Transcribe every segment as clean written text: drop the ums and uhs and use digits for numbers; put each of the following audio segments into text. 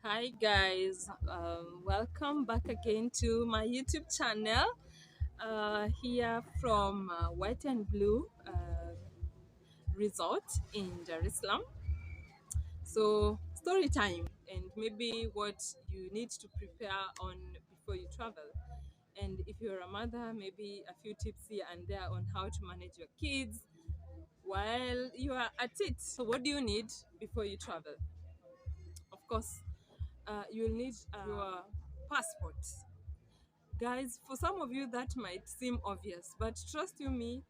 Hi guys, welcome back again to my YouTube channel. Here from White and Blue Resort in Dar es Salaam. So story time and maybe what you need to prepare on before you travel. And if you're a mother, maybe a few tips here and there on how to manage your kids while you are at it. So what do you need before you travel? Of course, you'll need your passport. Guys, for some of you that might seem obvious, but trust you me,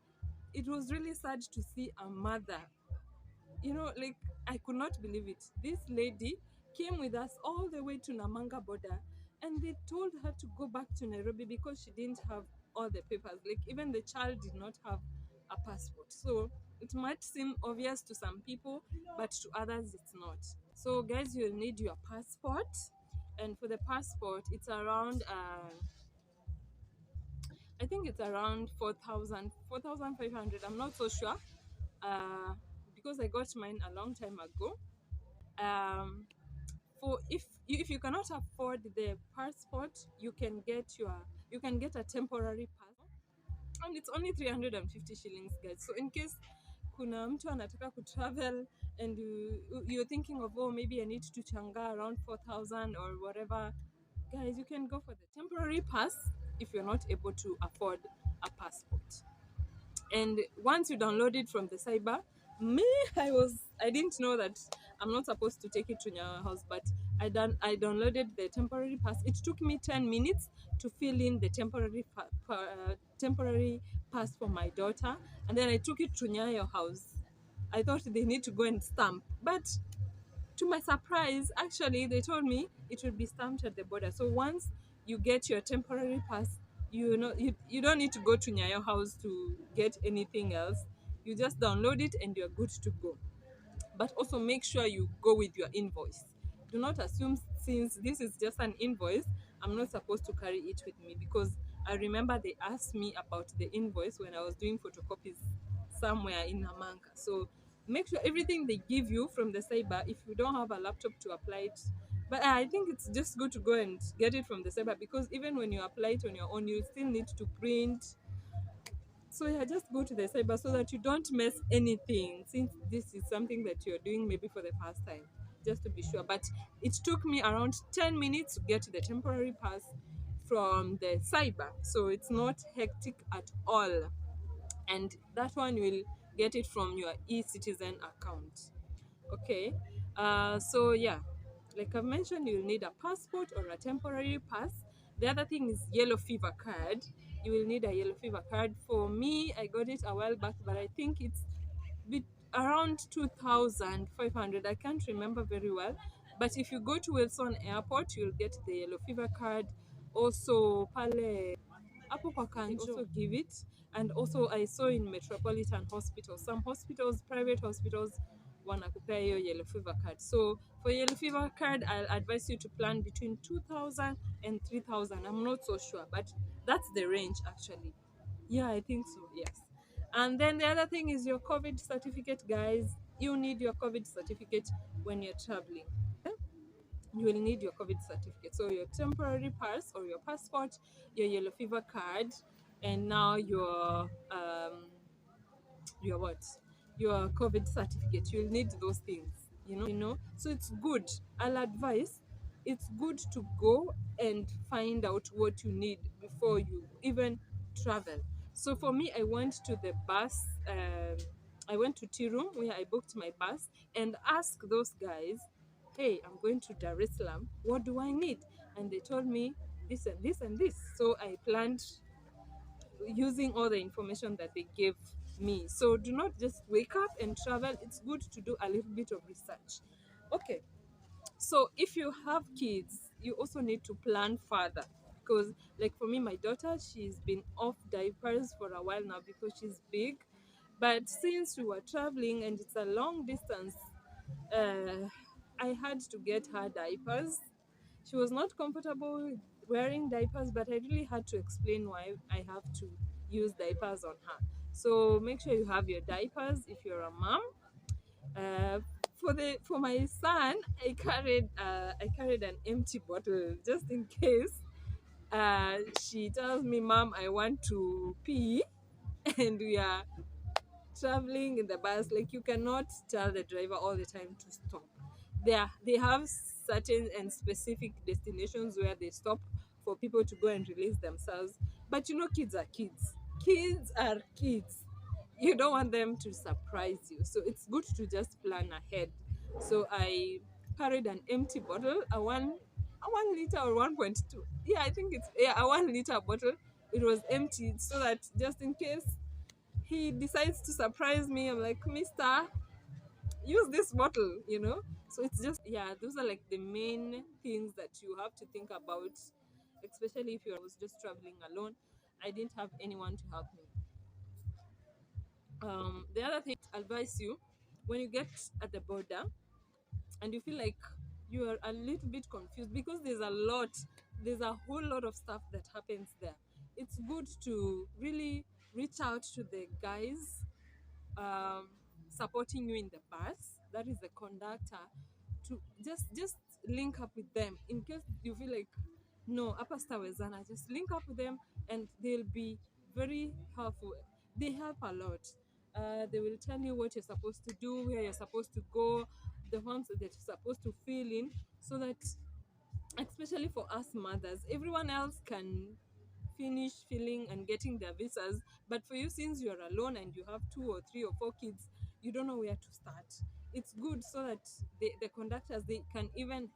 it was really sad to see a mother. Like I could not believe it. This lady came with us all the way to Namanga border and they told her to go back to Nairobi because she didn't have all the papers. Like even the child did not have a passport. So it might seem obvious to some people, but to others it's not. So guys, you'll need your passport. And for the passport, it's around I think it's around 4,000, 4,500. I'm not so sure because I got mine a long time ago. For if you cannot afford the passport, you can get a temporary pass, and it's only 350 shillings, guys. So in case kuna mtu anataka travel and you're thinking of, oh, maybe I need to changa around 4,000 or whatever, guys, you can go for the temporary pass if you're not able to afford a passport. And once you download it from the cyber, me, I didn't know that I'm not supposed to take it to your house, but I downloaded the temporary pass. It took me 10 minutes to fill in the temporary pass for my daughter, and then I took it to Nyayo house. I thought they need to go and stamp, but to my surprise, actually, they told me it would be stamped at the border. So once you get your temporary pass, you don't need to go to Nyayo house to get anything else. You just download it and you're good to go. But also make sure you go with your invoice. Do not assume since this is just an invoice, I'm not supposed to carry it with me, because I remember they asked me about the invoice when I was doing photocopies somewhere in Namanga. So make sure everything they give you from the cyber, if you don't have a laptop to apply it, but I think it's just good to go and get it from the cyber, because even when you apply it on your own, you still need to print. So yeah, just go to the cyber so that you don't miss anything, since this is something that you're doing maybe for the first time, just to be sure. But it took me around 10 minutes to get the temporary pass from the cyber, so it's not hectic at all. And that one will get it from your e-citizen account. Okay, so yeah, like I've mentioned, you'll need a passport or a temporary pass. The other thing is yellow fever card. You will need a yellow fever card. For me, I got it a while back, but I think it's around 2,500. I can't remember very well. But if you go to Wilson Airport, you'll get the yellow fever card. Also, pale hapo kwa Kanjo, they also give it. And also I saw in Metropolitan Hospital, some hospitals, private hospitals, wanakupea hiyo yellow fever card. So for yellow fever card, I'll advise you to plan between 2,000 and 3,000. I'm not so sure, but that's the range actually. Yeah, I think so, yes. And then the other thing is your COVID certificate, guys. You need your COVID certificate when you're traveling. You will need your COVID certificate. So your temporary pass or your passport, your yellow fever card, and now your what? Your COVID certificate. You'll need those things. So it's good. I'll advise. It's good to go and find out what you need before you even travel. So for me, I went to the bus. I went to Tea Room where I booked my bus and asked those guys, "Hey, I'm going to Dar es Salaam. What do I need?" And they told me this and this and this. So I planned using all the information that they gave me. So do not just wake up and travel. It's good to do a little bit of research. Okay, so if you have kids, you also need to plan further, because like for me, my daughter, she's been off diapers for a while now because she's big. But since we were traveling and it's a long distance, uh, I had to get her diapers. She was not comfortable with wearing diapers, but I really had to explain why I have to use diapers on her. So make sure you have your diapers if you're a mom. Uh, for my son, I carried an empty bottle just in case she tells me, "Mom, I want to pee," and we are traveling in the bus. Like, you cannot tell the driver all the time to stop. They have certain and specific destinations where they stop for people to go and release themselves. But kids are kids. Kids are kids. You don't want them to surprise you, so it's good to just plan ahead. So I carried an empty bottle, a 1 liter or 1.2. Yeah, I think it's, yeah, a 1 liter bottle. It was empty, so that just in case he decides to surprise me, I'm like, "Mister, use this bottle." So it's just, yeah, those are like the main things that you have to think about, especially if I was just traveling alone. I didn't have anyone to help me. The other thing I advise you, when you get at the border and you feel like you are a little bit confused, because there's a whole lot of stuff that happens there. It's good to really reach out to the guys um, supporting you in the bus, that is the conductor, to just link up with them in case you feel like, no, hapa stawezana. Just link up with them, and they'll be very helpful. They help a lot. They will tell you what you're supposed to do, where you're supposed to go, the ones that you're supposed to fill in, so that, especially for us mothers, everyone else can finish filling and getting their visas, but for you, since you're alone and you have 2 or 3 or 4 kids, you don't know where to start. It's good so that the conductors, they can even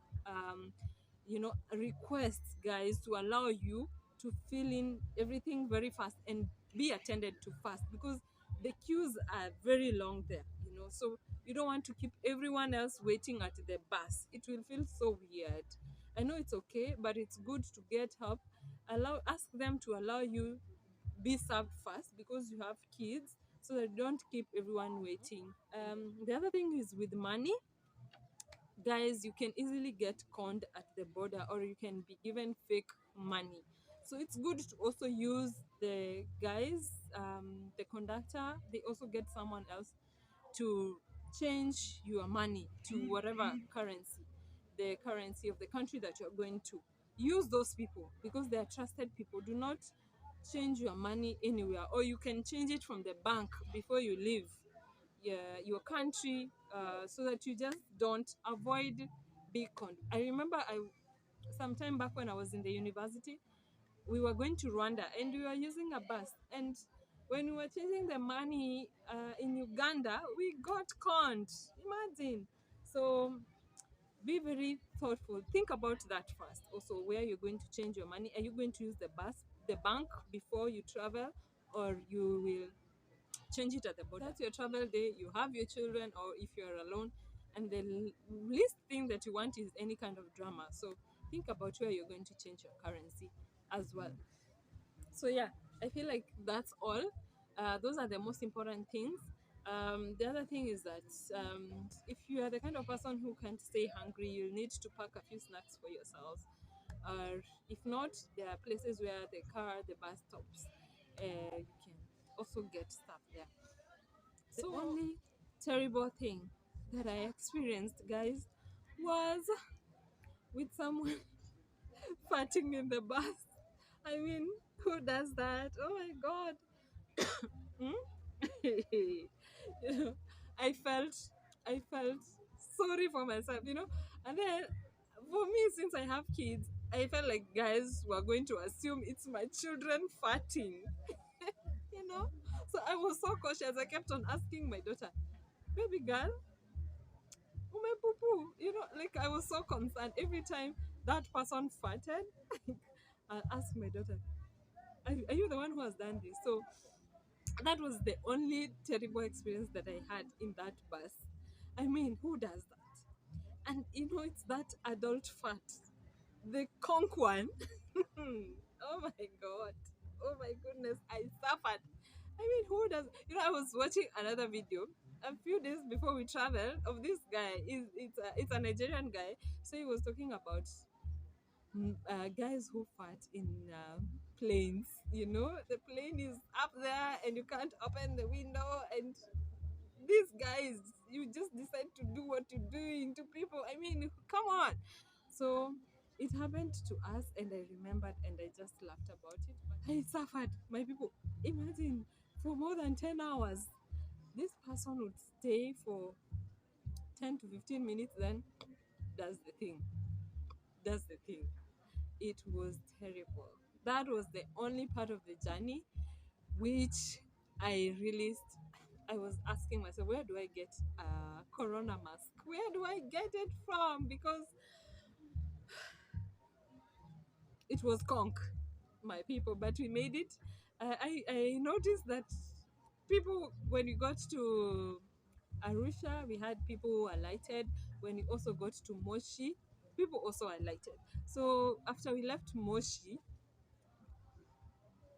request guys to allow you to fill in everything very fast and be attended to fast, because the queues are very long there. So you don't want to keep everyone else waiting at the bus. It will feel so weird. I know it's okay, but it's good to get help. Ask them to allow you be served first, because you have kids, so that you don't keep everyone waiting. The other thing is with money. Guys, you can easily get conned at the border, or you can be given fake money. So it's good to also use the guys, the conductor. They also get someone else to change your money to whatever currency, the currency of the country that you're going to. Use those people, because they are trusted people. Do not change your money anywhere, or you can change it from the bank before you leave your country, so that you just don't avoid big con. I remember some time back when I was in the university, we were going to Rwanda and we were using a bus. And when we were changing the money in Uganda, we got conned. Imagine. So be very thoughtful. Think about that first. Also, where you're going to change your money. Are you going to use the bus, the bank before you travel, or you will change it at the border? That's your travel day. You have your children, or if you're alone, and the least thing that you want is any kind of drama. So think about where you're going to change your currency as well. So yeah, I feel like that's all. Those are the most important things. The other thing is that if you are the kind of person who can't stay hungry, you'll need to pack a few snacks for yourselves. Or if not, there are places where the bus stops. You can also get stuff there. The only terrible thing that I experienced, guys, was with someone farting in the bus. I mean, who does that? Oh my god. You know, I felt I felt sorry for myself. And then for me, since I have kids, I felt like guys were going to assume it's my children farting. you know. So I was so cautious. I kept on asking my daughter, "Baby girl, ume poo poo?" Like, I was so concerned every time that person farted. I'll ask my daughter, are you the one who has done this? So that was the only terrible experience that I had in that bus. I mean, who does that? And it's that adult fat, the conk one. Oh my god. Oh my goodness, I suffered. I mean, who does? I was watching another video a few days before we traveled of this guy. It's a Nigerian guy. So he was talking about guys who fart in planes. The plane is up there and you can't open the window, and these guys you just decide to do what you're doing to people. I mean, come on. So it happened to us, and I remembered, and I just laughed about it. But I suffered, my people. Imagine, for more than 10 hours, this person would stay for 10 to 15 minutes, then does the thing. Does the thing. It was terrible. That was the only part of the journey which I realized. I was asking myself, where do I get a corona mask? Where do I get it from? Because it was conk, my people, but we made it. I noticed that people, when we got to Arusha, we had people who alighted. When we also got to Moshi, people also alighted. So after we left Moshi,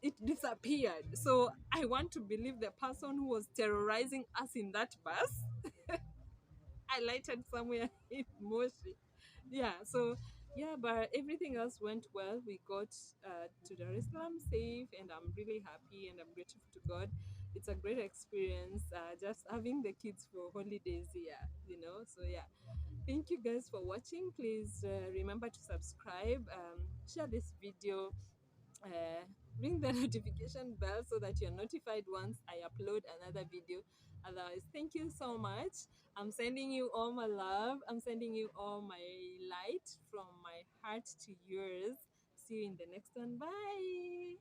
it disappeared. So I want to believe the person who was terrorizing us in that bus alighted somewhere in Moshi. Yeah, so yeah, but everything else went well. We got to Dar es Salaam safe, and I'm really happy and I'm grateful to God. It's a great experience, just having the kids for holidays here, you know. So yeah, thank you guys for watching. Please remember to subscribe, share this video, uh, ring the notification bell so that you're notified once I upload another video. Otherwise, thank you so much. I'm sending you all my love. I'm sending you all my light from my heart to yours. See you in the next one. Bye.